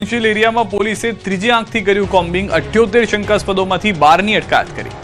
Residential એરિયામાં પોલીસે ત્રીજી આંખથી કર્યું કોમ્બિંગ, 78 શંકાસ્પદોમાંથી 12ની અટકાયત કરી.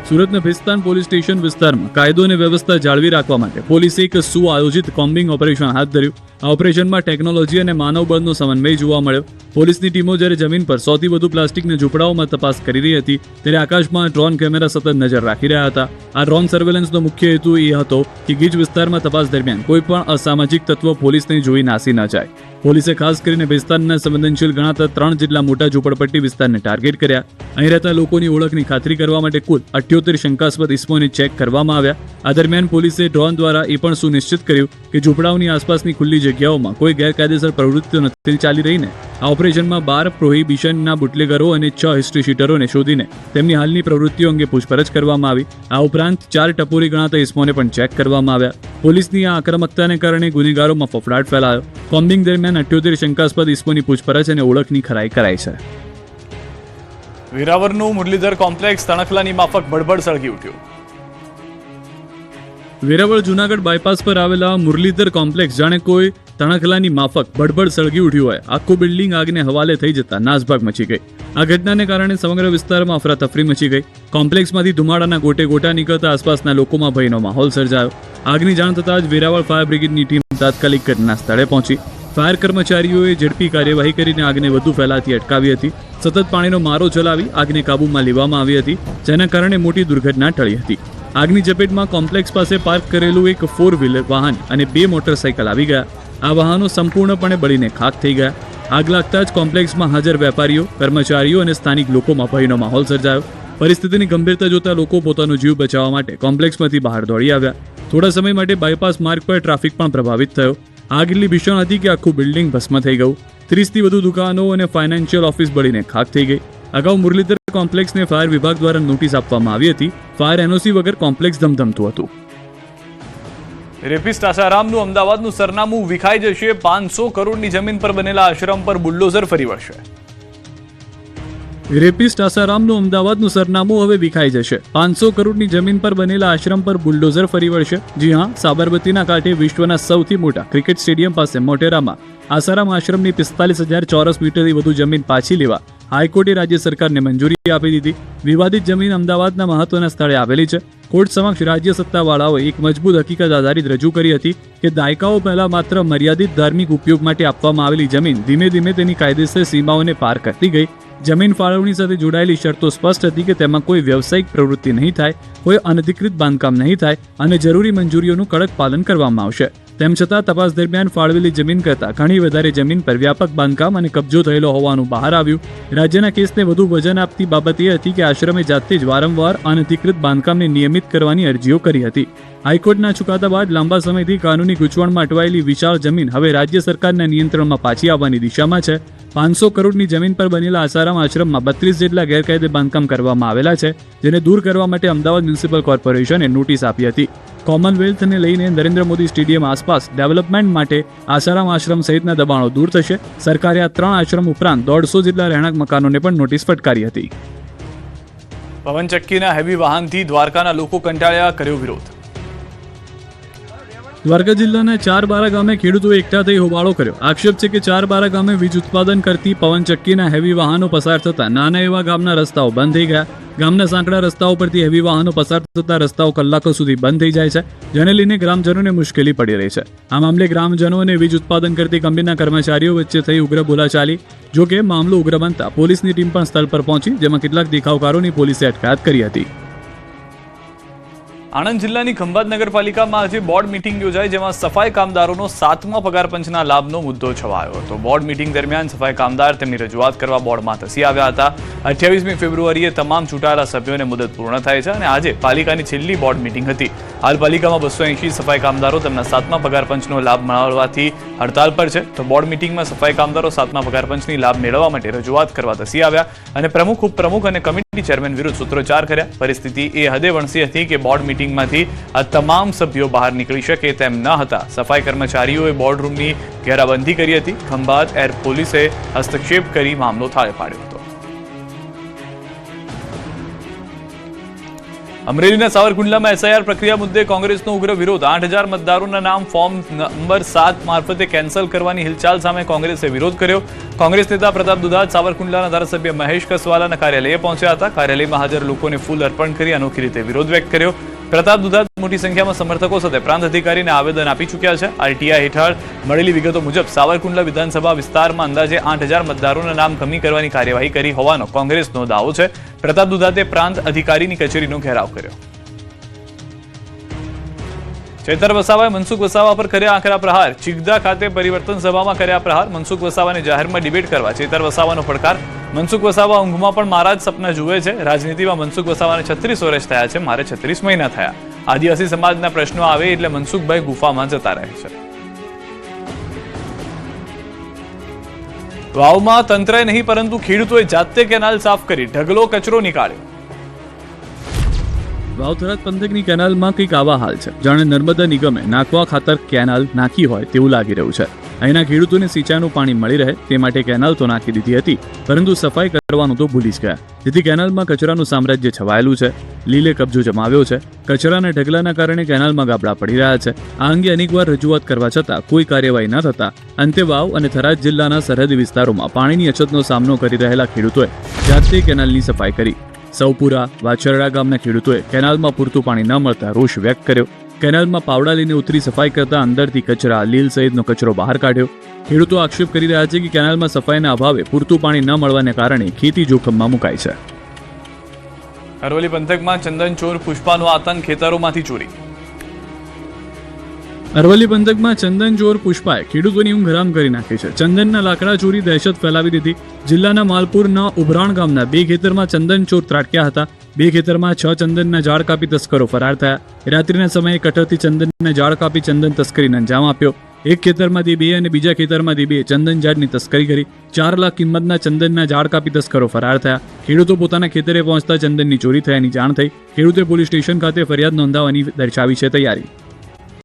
સુરતના ભિસ્તાન પોલીસ સ્ટેશન વિસ્તારમાં કાયદો અને વ્યવસ્થા જાળવી રાખવા માટે પોલીસે એક સુઆયોજિત કોમ્બિંગ ઓપરેશન હાથ ધર્યું. આ ઓપરેશનમાં ટેકનોલોજી અને માનવબળનો સમન્વય જોવા મળ્યો. પોલીસની ટીમો જ્યારે જમીન પર 100થી વધુ પ્લાસ્ટિકના ઝૂંપડાઓમાં તપાસ કરી રહી હતી, ત્યારે આકાશમાં ડ્રોન કેમેરા સતત નજર રાખી રહ્યા હતા. આ ડ્રોન સર્વેલન્સનો મુખ્ય હેતુ એ હતો કે ગીચ વિસ્તારમાં તપાસ દરમિયાન કોઈ પણ અસામાજિક તત્વ પોલીસને જોઈ નાસી ન જાય. પોલીસે ખાસ કરીને ભિસ્તાનના સંવેદનશીલ ગણાતા 3 જેટલા મોટા ઝૂંપડપટ્ટી વિસ્તારને ટાર્ગેટ કર્યા. અહીં રહેતા લોકોની ઓળખની ખાતરી કરવા માટે કુલ 78 શંકાસ્પદ ઇસમોને ચેક કરવામાં આવ્યા. આ દરમિયાન પોલીસે ડ્રોન દ્વારા એ પણ સુનિશ્ચિત કર્યું કે ઝૂંપડાઓની આસપાસની ખુલ્લી જગ્યાઓમાં કોઈ ગેરકાયદેસર પ્રવૃત્તિઓ નથી ચાલી રહીને. આ ઓપરેશનમાં 12 પ્રોહિબિશનના બુટલેગરો અને 6 હિસ્ટ્રી શીટરોને શોધીને તેમની હાલની પ્રવૃત્તિઓ અંગે પૂછપરછ કરવામાં આવી. આ ઉપરાંત 4 ટપોરી ગણાતા ઇસમોને પણ ચેક કરવામાં આવ્યા. પોલીસની આ આક્રમકતાને કારણે ગુનેગારોમાં ફફડાટ ફેલાયો. કોમ્બિંગ દરમિયાન 78 શંકાસ્પદ ઇસમોની પૂછપરછ અને ઓળખની ખરાઈ કરાઈ છે. વેરાવળનું મુરલીધર કોમ્પ્લેક્સ તણખલાની માફક બળબડ સળગી ઉઠ્યું. વેરાવળ જૂનાગઢ બાયપાસ પર આવેલા મુરલીધર કોમ્પ્લેક્સ જાણે કોઈ તણખલાની માફક બળબડ સળગી ઉઠ્યું હોય. આખું બિલ્ડિંગ આગને હવાલે થઈ જતા નાસભાગ મચી ગઈ. આ ઘટનાને કારણે સમગ્ર વિસ્તારમાં અફરાતફરી મચી ગઈ. કોમ્પ્લેક્સમાંથી ધુમાડાના ગોટે ગોટા નીકળતા આસપાસના લોકોમાં ભયનો માહોલ સર્જાયો. આગની જાણ થતાં જ વેરાવળ ફાયર બ્રિગેડની ટીમ તાત્કાલિક ઘટના સ્થળે પહોંચી. ફાયર કર્મચારીઓએ ઝડપી કાર્યવાહી કરીને આગને વધુ ફેલાતી અટકાવી હતી. સતત પાણીનો મારો ચલાવી આગને કાબૂમાં લેવામાં આવી હતી, જેના કારણે મોટી દુર્ઘટના ટળી હતી. આગની ઝપેટમાં કોમ્પ્લેક્સ પાસે પાર્ક કરેલું એક 4 વ્હીલર વાહન અને 2 મોટરસાયકલ આવી ગયા. આ વાહનો સંપૂર્ણપણે બળીને ખાખ થઈ ગયા. આગ લાગતા જ કોમ્પ્લેક્સમાં હાજર વેપારીઓ, કર્મચારીઓ અને સ્થાનિક લોકોમાં ભયનો માહોલ સર્જાયો. પરિસ્થિતિની ગંભીરતા જોતા લોકો પોતાનો જીવ બચાવવા માટે કોમ્પ્લેક્સમાંથી બહાર દોડી આવ્યા. થોડા સમય માટે બાયપાસ માર્ગ પર ટ્રાફિક પણ પ્રભાવિત થયો. આગ એટલી ભીષણ હતી કે આખું બિલ્ડિંગ ભસ્મ થઈ ગયું. 30થી વધુ દુકાનો અને ફાઇનાન્શિયલ ઓફિસ બળીને ખાખ થઈ ગઈ. અગાઉ મુરલીધર કોમ્પ્લેક્સને ફાયર વિભાગ દ્વારા નોટિસ આપવામાં આવી હતી. ફાયર એનઓસી વગર કોમ્પ્લેક્સ ધમધમતું હતું. રેપિસ્ટ આસારામનું અમદાવાદનું સરનામું વિખાઈ જશે. 500 કરોડની જમીન પર બનેલા આશ્રમ પર બુલડોઝર ફરી વળશે. રેપિસ્ટ આસારામનું અમદાવાદનું સરનામું હવે વિખાઈ જશે. 500 કરોડની જમીન પર બનેલા આશ્રમ પર બુલડોઝર ફરી વળશે. જી હા, સાબરમતીના કાંઠે વિશ્વના સૌથી મોટા ક્રિકેટ સ્ટેડિયમ પાસે મોટેરામાં આસારામ આશ્રમની 45,000 ચોરસ મીટરથી વધુ જમીન પાછી લેવા હાઈકોર્ટે રાજ્ય સરકારને મંજૂરી આપી દીધી. વિવાદિત જમીન અમદાવાદના મહત્વના સ્થળે આવેલી છે. કોર્ટ સમક્ષ રાજ્ય સત્તાવાળાઓએ એક મજબૂત હકીકત આધારિત રજૂ કરી હતી કે દાયકાઓ પહેલા માત્ર મર્યાદિત ધાર્મિક ઉપયોગ માટે આપવામાં આવેલી જમીન ધીમે ધીમે તેની કાયદેસર સીમાઓને પાર કરતી ગઈ. જમીન ફાળવણી સાથે જોડાયેલી શરતો સ્પષ્ટ હતી કે તેમાં કોઈ વ્યવસાયિક પ્રવૃત્તિ નહીં થાય, કોઈ અનધિકૃત બાંધકામ નહીં થાય અને જરૂરી મંજૂરીઓનું કડક પાલન કરવામાં આવશે. તેમ છતાં તપાસ દરમિયાન ફાળવેલી જમીન કરતાં ઘણી વધારે જમીન પર વ્યાપક બાંધકામ અને કબજો થયેલો હોવાનું બહાર આવ્યું. રાજ્યના કેસને વધુ વજન આપતી બાબત એ હતી કે આશ્રમે જાતે જ વારંવાર અનધિકૃત બાંધકામને નિયમિત કરવાની અરજીઓ કરી હતી. હાઈકોર્ટના ચુકાદા બાદ લાંબા સમયથી કાનૂની ગૂંચવણમાં અટવાયેલી વિશાળ જમીન હવે રાજ્ય સરકારના નિયંત્રણમાં પાછી આવવાની દિશામાં છે. 500 કરોડની જમીન પર બનેલા આસારામ આશ્રમમાં 32 જેટલા ગેરકાયદે બાંધકામ કરવામાં આવેલા છે, જેને દૂર કરવા માટે અમદાવાદ મ્યુનિસિપલ કોર્પોરેશને નોટિસ આપી હતી. કોમનવેલ્થને લઈને નરેન્દ્ર મોદી સ્ટેડિયમ આસપાસ ડેવલપમેન્ટ માટે આસારામ આશ્રમ સહિતના દબાણો દૂર થશે. સરકારે આ 3 આશ્રમ ઉપરાંત 150 જેટલા રહેણાંક મકાનોને પણ નોટિસ ફટકારી હતી. પવનચક્કીના હેવી વાહનથી દ્વારકાના લોકો કંટાળ્યા, કર્યો વિરોધ. દ્વારકા જિલ્લાના 4બારા ગામે ખેડૂતોએ એકઠા થઈ હોબાળો કર્યો. આક્ષેપ છે કે 4બારા ગામે વીજ ઉત્પાદન કરતી પવનચક્કીના હેવી વાહનો પસાર થતા નાના એવા ગામના રસ્તાઓ બંધ થઈ ગયા. ગામના સાંકડા રસ્તાઓ પરથી હેવી વાહનો પસાર થતા રસ્તાઓ કલાકો સુધી બંધ થઈ જાય છે, જેને લઈને ગ્રામજનોને મુશ્કેલી પડી રહી છે. આ મામલે ગ્રામજનો અને વીજ ઉત્પાદન કરતી કંપનીના કર્મચારીઓ વચ્ચે થઈ ઉગ્ર બોલાચાલી. જો કે મામલો ઉગ્ર બનતા પોલીસની ટીમ પણ સ્થળ પર પહોંચી, જેમાં કેટલાક દેખાવકારોની પોલીસે અટકાયત કરી હતી. આણંદ જિલ્લાની ખંભાત નગરપાલિકામાં આજે બોર્ડ મીટિંગ યોજાઈ, જેમાં સફાઈ કામદારોનો 7મા પગાર પંચના લાભનો મુદ્દો છવાયો હતો. બોર્ડ મીટિંગ દરમિયાન સફાઈ કામદાર તેમની રજૂઆત કરવા બોર્ડમાં ધસી આવ્યા હતા. 28મી ફેબ્રુઆરીએ તમામ ચૂંટાયેલા સભ્યોને મુદત પૂર્ણ થાય છે અને આજે પાલિકાની છેલ્લી બોર્ડ મીટિંગ હતી. હાલ પાલિકામાં 280 સફાઈ કામદારો તેમના 7મા પગાર પંચનો લાભ મળવાથી હડતાલ પર છે. તો બોર્ડ મીટિંગમાં સફાઈ કામદારો 7મા પગાર પંચની લાભ મેળવવા માટે રજૂઆત કરવા ધસી આવ્યા અને પ્રમુખ, ઉપપ્રમુખ અને કમિટી ચેરમેન વિરુદ્ધ સૂત્રોચ્ચાર કર્યા. પરિસ્થિતિ એ હદે વણસી હતી કે બોર્ડ મીટિંગમાંથી આ તમામ સભ્યો બહાર નીકળી શકે તેમ ન હતા. સફાઈ કર્મચારીઓએ બોર્ડરૂમની ઘેરાબંધી કરી હતી. ખંભાત એર પોલીસે હસ્તક્ષેપ કરી મામલો થાળે પાડ્યો હતો. અમરેલીના સાવરકુંડલામાં એસઆઈઆર પ્રક્રિયા મુદ્દે કોંગ્રેસનો ઉગ્ર વિરોધ 8,000 મતદારોના નામ ફોર્મ નંબર 7 મારફતે કેન્સલ કરવાની હિલચાલ સામે કોંગ્રેસે વિરોધ કર્યો. કોંગ્રેસ નેતા પ્રતાપ દુધાત સાવરકુંડલાના ધારાસભ્ય મહેશ કસવાલાના કાર્યાલયે પહોંચ્યા હતા. કાર્યાલયમાં હાજર લોકોને ફૂલ અર્પણ કરી અનોખી રીતે વિરોધ વ્યક્ત કર્યો. પ્રતાપ દુધાત મોટી સંખ્યામાં સમર્થકો સાથે પ્રાંત અધિકારીને આવેદન આપી ચૂક્યા છે. આરટીઆઈ હેઠળ મળેલી વિગતો મુજબ સાવરકુંડલા વિધાનસભા વિસ્તારમાં અંદાજે 8,000 મતદારોના નામ કમી કરવાની કાર્યવાહી કરી હોવાનો કોંગ્રેસનો દાવો છે. પ્રતાપ દુધાતે પ્રાંત અધિકારીની કચેરીનો ઘેરાવ કર્યો. ચેતર વસાવાએ મનસુખ વસાવા પર કર્યા આકરા પ્રહાર. ચિગદા ખાતે પરિવર્તન સભામાં કર્યા પ્રહાર. મનસુખ વસાવાને જાહેરમાં ડિબેટ કરવા ચેતર વસાવાનો પડકાર. મનસુખ વસાવા ઊંઘમાં પણ મારા જ સપના જુએ છે. રાજનીતિમાં મનસુખ વસાવાને 36 વર્ષ થયા છે, મારે 36 મહિના થયા. આદિવાસી સમાજના પ્રશ્નો આવે એટલે મનસુખભાઈ ગુફામાં જતા રહે છે. વાવમાં તંત્રએ નહીં પરંતુ ખેડૂતોએ જાતે કેનાલ સાફ કરી ઢગલો કચરો નીકાળ્યો. વાવ-થરાદ પંથકની કેનાલમાં કંઈક આવા હાલ છે જાણે નર્મદા નિગમે નાખવા ખાતર કેનાલ નાખી હોય તેવું લાગી રહ્યું છે. અહીંના ખેડૂતોને સિંચાઈનું પાણી મળી રહે તે માટે કેનાલ તો નાખી દીધી હતી, પરંતુ સફાઈ કરવાનું તો ભૂલી જ ગયા, જેથી કેનાલમાં કચરાનું સામ્રાજ્ય છવાયેલું છે. લીલે કબજો જમાવ્યો છે. કચરાના ઢગલાના કારણે કેનાલમાં ગાબડા પડી રહ્યા છે. આ અંગે અનેકવાર રજૂઆત કરવા છતાં કોઈ કાર્યવાહી ન થતા અંતે વાવ અને થરાદ જિલ્લાના સરહદી વિસ્તારોમાં પાણીની અછતનો સામનો કરી રહેલા ખેડૂતોએ જાતે કેનાલની સફાઈ કરી. સૌપુરા, વાછરડા ગામના ખેડૂતોએ કેનાલમાં પૂરતું પાણી ન મળતા રોષ વ્યક્ત કર્યો. કેનાલમાં પાવડા લઈને ઉતરી સફાઈ કરતા અંદરથી કચરા, લીલ સહિતનો કચરો બહાર કાઢ્યો. ખેડૂતો આક્ષેપ કરી રહ્યા છે કે કેનાલમાં સફાઈના અભાવે પૂરતું પાણી ન મળવાને કારણે ખેતી જોખમમાં મુકાઈ છે. અરવલ્લી પંથકમાં ચંદન ચોર પુષ્પાનો આતંક, ખેતરોમાંથી ચોરી. અરવલ્લી પંથકમાં ચંદન ચોર પુષ્પાએ ખેડૂતોની ઊંઘ હરામ કરી નાખી છે. ચંદનના લાકડા ચોરી દહેશત ફેલાવી દીધી. જિલ્લાના માલપુરના ઉભરાણ ગામના 2 ખેતરમાં ચંદન ચોર ત્રાટક્યા હતા. 2 ખેતરમાં 6 ચંદનના ઝાડ કાપી તસ્કરો ફરાર થયા. રાત્રિના સમયે કટરથી ચંદનના ઝાડ કાપી ચંદન તસ્કરીને અંજામ આપ્યો. એક ખેતરમાંથી 2 અને બીજા ખેતરમાંથી 2 ચંદન ઝાડની તસ્કરી કરી. 4 લાખ કિંમતના ચંદનના ઝાડ કાપી તસ્કરો ફરાર થયા. ખેડૂતો પોતાના ખેતરે પહોંચતા ચંદનની ચોરી થયાની જાણ થઈ. ખેડૂતે પોલીસ સ્ટેશન ખાતે ફરિયાદ નોંધાવવાની દર્શાવી છે તૈયારી.